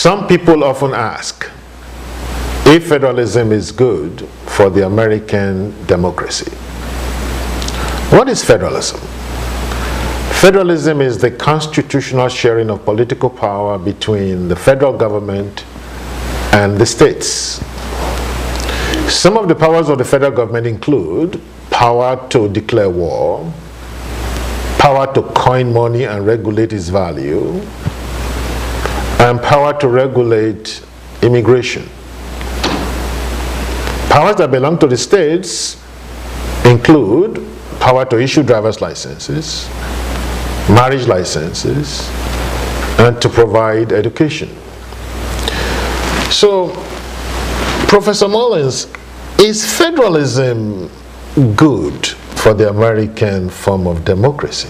Some people often ask if federalism is good for the American democracy. What is federalism? Federalism is the constitutional sharing of political power between the federal government and the states. Some of the powers of the federal government include power to declare war, power to coin money and regulate its value, and power to regulate immigration. Powers that belong to the states include power to issue driver's licenses, marriage licenses, and to provide education. So, Professor Mullins, is federalism good for the American form of democracy?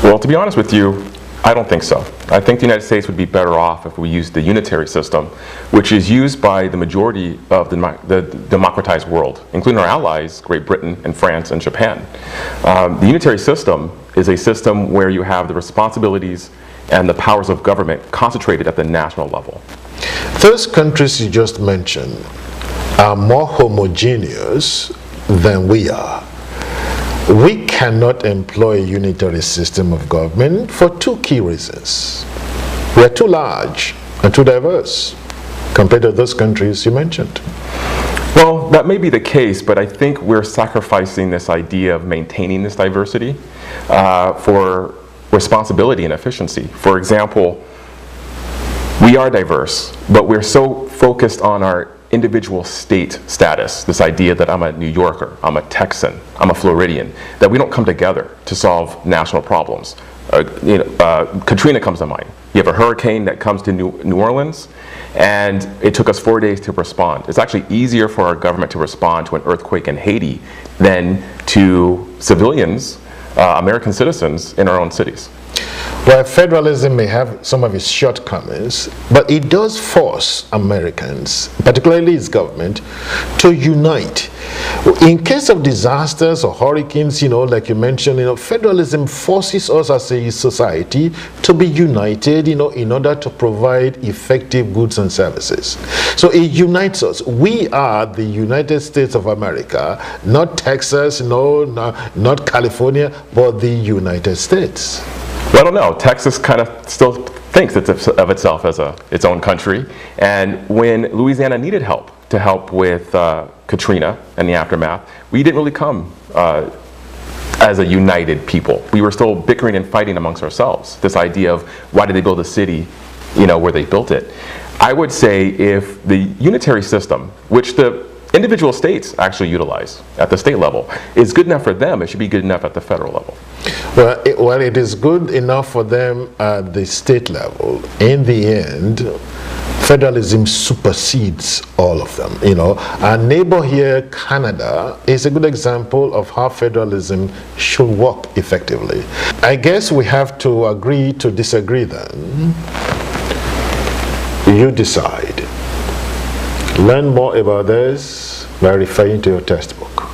Well, to be honest with you, I don't think so. I think the United States would be better off if we used the unitary system, which is used by the majority of the democratized world, including our allies, Great Britain and France and Japan. The unitary system is a system where you have the responsibilities and the powers of government concentrated at the national level. Those countries you just mentioned are more homogeneous than we are. We cannot employ a unitary system of government for two key reasons. We are too large and too diverse compared to those countries you mentioned. Well, that may be the case, but I think we're sacrificing this idea of maintaining this diversity for responsibility and efficiency. For example, we are diverse, but we're so focused on our individual state status, this idea that I'm a New Yorker, I'm a Texan, I'm a Floridian, that we don't come together to solve national problems. Katrina comes to mind. You have a hurricane that comes to New Orleans, and it took us 4 days to respond. It's actually easier for our government to respond to an earthquake in Haiti than to civilians, American citizens in our own cities. Well, federalism may have some of its shortcomings, but it does force Americans, particularly its government, to unite. In case of disasters or hurricanes, like you mentioned, federalism forces us as a society to be united, in order to provide effective goods and services. So it unites us. We are the United States of America, not Texas, not California, but the United States. Well, I don't know. Texas kind of still thinks of itself as its own country. And when Louisiana needed help to help with Katrina and the aftermath, we didn't really come as a united people. We were still bickering and fighting amongst ourselves. This idea of why did they build a city, where they built it. I would say if the unitary system, which the individual states actually utilize at the state level, is good enough for them, it should be good enough at the federal level. Well, it is good enough for them at the state level. In the end, federalism supersedes all of them. Our neighbor here, Canada, is a good example of how federalism should work effectively. I guess we have to agree to disagree then. You decide. Learn more about this by referring to your textbook.